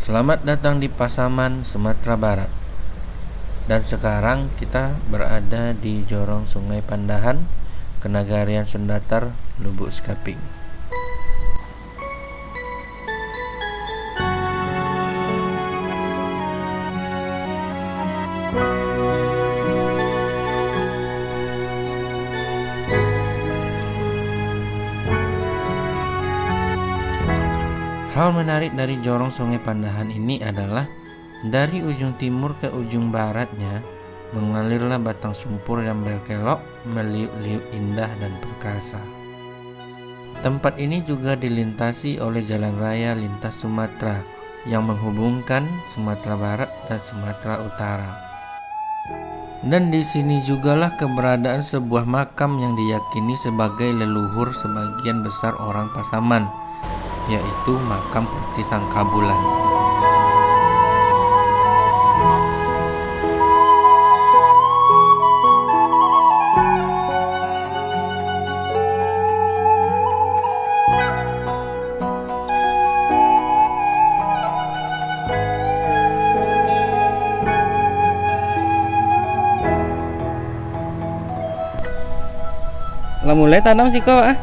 Selamat datang di Pasaman, Sumatera Barat. Dan sekarang kita berada di Jorong Sungai Pandahan, Kenagarian Sendatar, Lubuk Sekaping. Hal menarik dari Jorong Sungai Pandahan ini adalah dari ujung timur ke ujung baratnya mengalirlah batang sumpur yang berkelok, meliuk-liuk indah dan perkasa. Tempat ini juga dilintasi oleh jalan raya lintas Sumatera yang menghubungkan Sumatera Barat dan Sumatera Utara. Dan di sini jugalah keberadaan sebuah makam yang diyakini sebagai leluhur sebagian besar orang Pasaman, yaitu makam Putih Sangkabulan. Lah mulai tanam sih kok ah.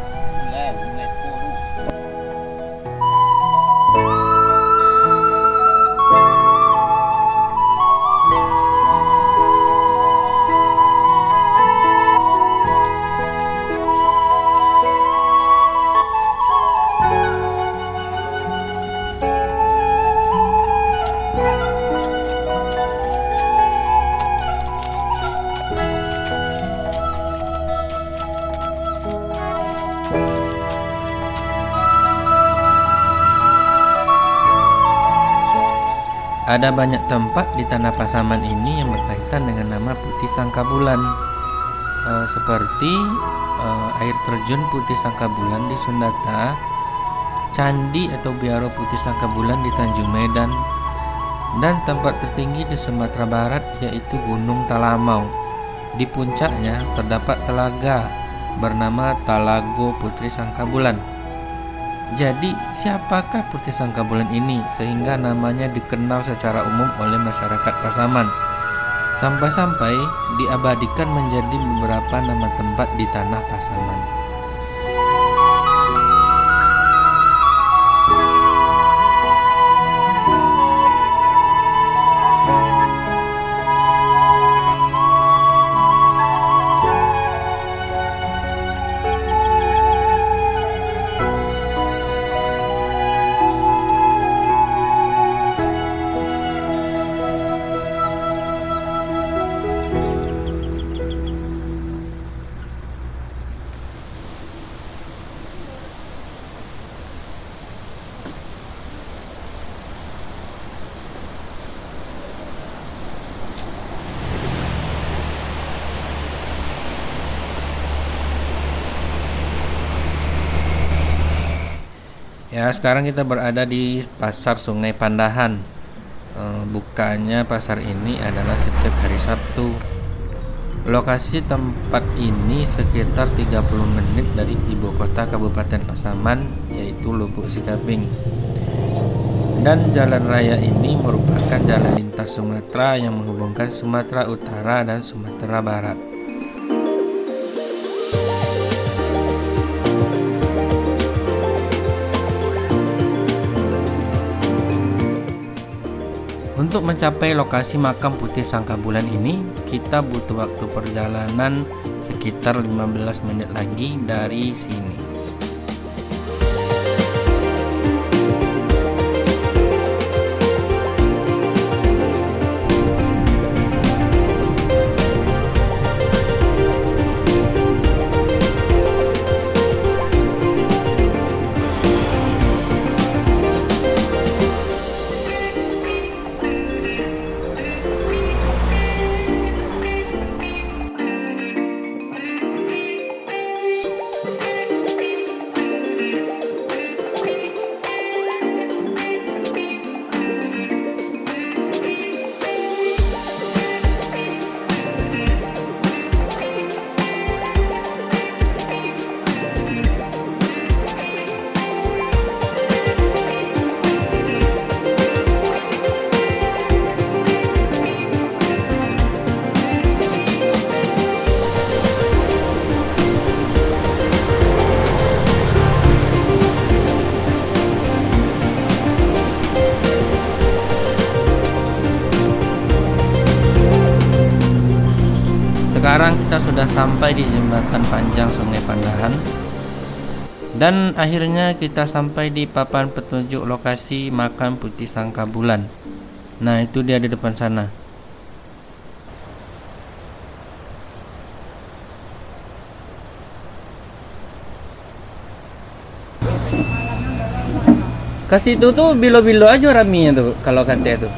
Ada banyak tempat di Tanah Pasaman ini yang berkaitan dengan nama Putih Sangkabulan, seperti air terjun Putih Sangkabulan di Sundata, candi atau biaro Putih Sangkabulan di Tanjung Medan, dan tempat tertinggi di Sumatera Barat yaitu Gunung Talamau. Di puncaknya terdapat telaga bernama Talago Putri Sangkabulan. Jadi, siapakah Putih Sangkabulan ini sehingga namanya dikenal secara umum oleh masyarakat Pasaman? Sampai-sampai diabadikan menjadi beberapa nama tempat di Tanah Pasaman. Ya, sekarang kita berada di Pasar Sungai Pandahan. Bukanya pasar ini adalah setiap hari Sabtu. Lokasi tempat ini sekitar 30 menit dari ibu kota Kabupaten Pasaman, yaitu Lubuk Sekaping. Dan jalan raya ini merupakan jalan lintas Sumatera yang menghubungkan Sumatera Utara dan Sumatera Barat. Untuk mencapai lokasi makam Putih Sangkabulan ini, kita butuh waktu perjalanan sekitar 15 menit lagi dari sini. sekarang kita sudah sampai di jembatan panjang Sungai Pandahan. Dan akhirnya kita sampai di papan petunjuk lokasi makam Putih Sangkabulan. Nah, itu dia di depan sana. Kasih itu tuh bilo-bilo aja raminya tuh kalau kata tuh.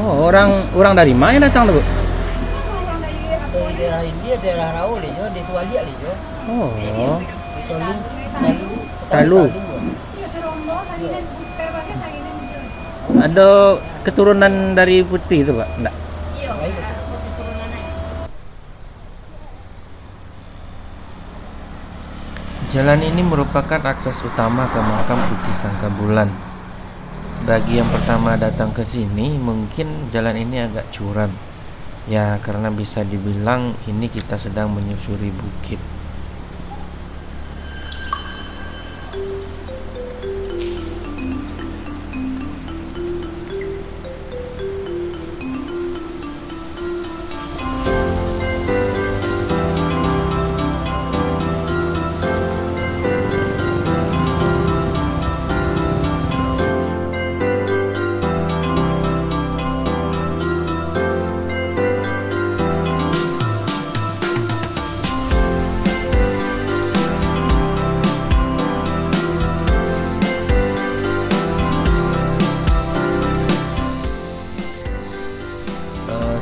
Oh, orang dari mana datang tuh, Bu? Dari daerah India, daerah Rao lijo, di Swalia lijo. Oh, Talu. Talu. Ada keturunan dari Putih itu, Pak? Enggak. Jalan ini merupakan akses utama ke makam Putih Sangkabulan. Bagi yang pertama datang ke sini, mungkin jalan ini agak curam. Ya, karena bisa dibilang ini kita sedang menyusuri bukit.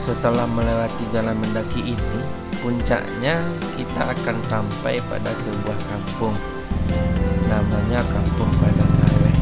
Setelah melewati jalan mendaki ini, puncaknya kita akan sampai pada sebuah kampung. Namanya Kampung Padang Laweh.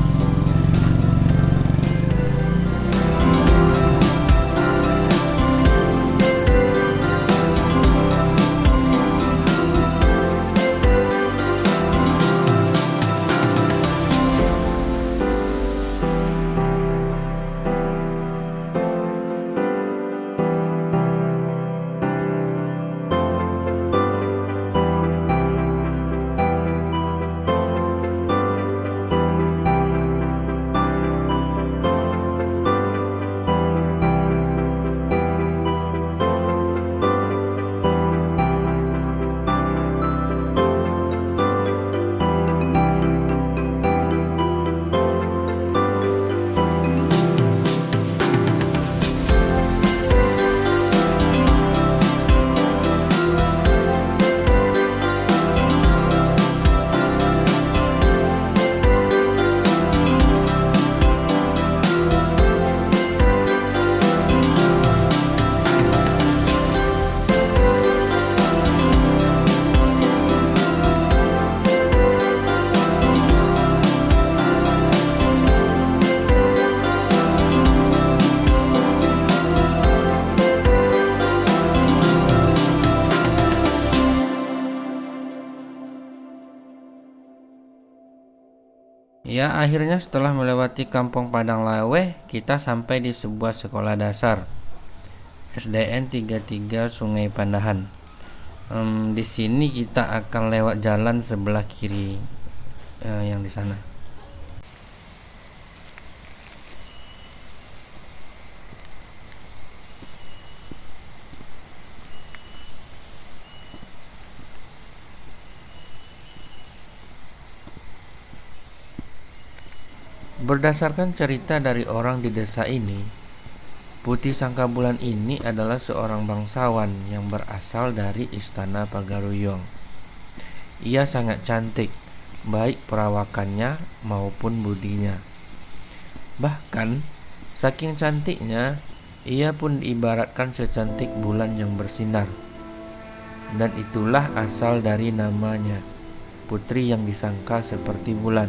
Ya, akhirnya setelah melewati Kampung Padang Laweh, kita sampai di sebuah sekolah dasar SDN 33 Sungai Pandahan. Di sini kita akan lewat jalan sebelah kiri yang di sana. Berdasarkan cerita dari orang di desa ini, Putih Sangkabulan ini adalah seorang bangsawan yang berasal dari Istana Pagaruyung. Ia sangat cantik, baik perawakannya maupun budinya. Bahkan, saking cantiknya, ia pun diibaratkan secantik bulan yang bersinar. Dan itulah asal dari namanya, putri yang disangka seperti bulan.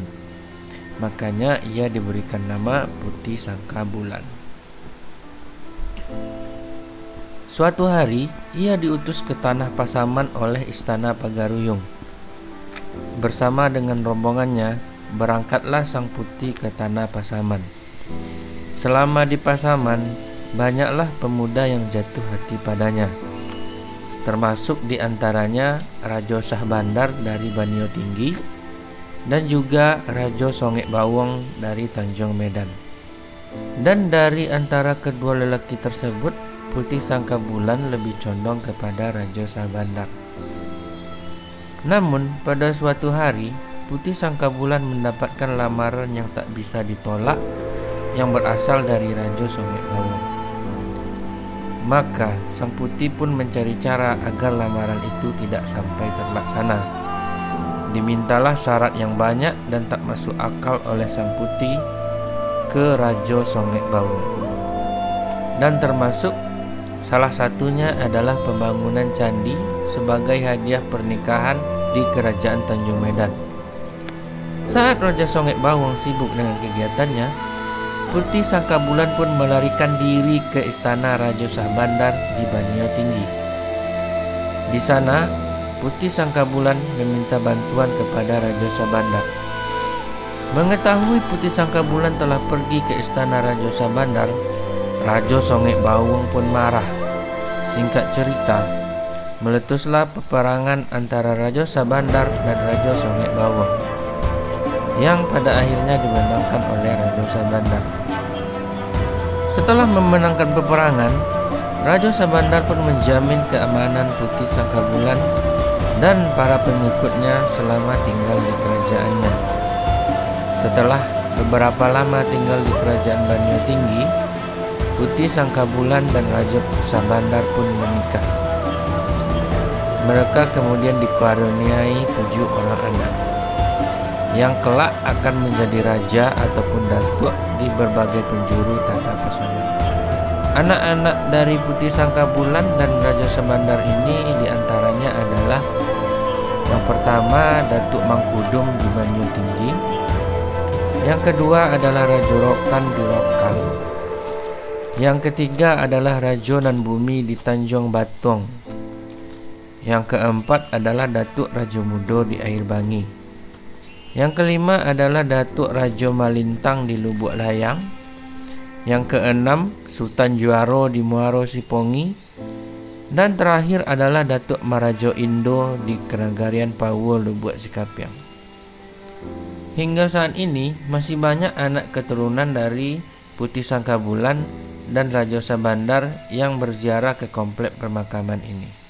Makanya ia diberikan nama Putih Sangkabulan. Suatu hari, ia diutus ke Tanah Pasaman oleh Istana Pagaruyung. Bersama dengan rombongannya, berangkatlah Sang Putih ke Tanah Pasaman. Selama di Pasaman, banyaklah pemuda yang jatuh hati padanya. Termasuk di antaranya Rajo Sah Bandar dari Banio Tinggi, dan juga Rajo Songek Bawang dari Tanjung Medan. Dan dari antara kedua lelaki tersebut, Putih Sangkabulan lebih condong kepada Rajo Sabandar. Namun pada suatu hari, Putih Sangkabulan mendapatkan lamaran yang tak bisa ditolak yang berasal dari Rajo Songek Bawang. Maka Sang Putih pun mencari cara agar lamaran itu tidak sampai terlaksana. Dimintalah syarat yang banyak dan tak masuk akal oleh Sang Putih ke Rajo Songek Bawang. Dan termasuk salah satunya adalah pembangunan candi sebagai hadiah pernikahan di Kerajaan Tanjung Medan. Saat Raja Songek Bawang sibuk dengan kegiatannya, Putih Sangkabulan pun melarikan diri ke istana Rajo Sabandar di Banyo Tinggi. Di sana, Putih Sangkabulan meminta bantuan kepada Rajo Sabandar. Mengetahui Putih Sangkabulan telah pergi ke istana Rajo Sabandar, Rajo Songek Bawang pun marah. Singkat cerita, meletuslah peperangan antara Rajo Sabandar dan Rajo Songek Bawang, yang pada akhirnya dimenangkan oleh Rajo Sabandar. Setelah memenangkan peperangan, Rajo Sabandar pun menjamin keamanan Putih Sangkabulan dan para pengikutnya selama tinggal di kerajaannya. Setelah beberapa lama tinggal di kerajaan Banyo Tinggi, Putih Sangkabulan dan Rajo Sabandar pun menikah. Mereka kemudian dikaruniai 7 orang anak yang kelak akan menjadi raja ataupun datuk di berbagai penjuru tata pesona. Anak-anak dari Putih Sangkabulan dan Raja Sabandar ini diantaranya adalah yang pertama Datuk Mangkudum di Banyu Tinggi, yang kedua adalah Rajo Rokan di Rokang, yang ketiga adalah Rajo Nan Bumi di Tanjung Batong, yang keempat adalah Datuk Rajo Mudo di Air Bangi, yang kelima adalah Datuk Rajo Malintang di Lubuk Layang, yang keenam Sultan Juaro di Muaro Sipongi, dan terakhir adalah Datuk Marajo Indo di Kenagarian Pawo Lubuk Sikapiang. Hingga saat ini masih banyak anak keturunan dari Putih Sangkabulan dan Rajo Sabandar yang berziarah ke komplek pemakaman ini.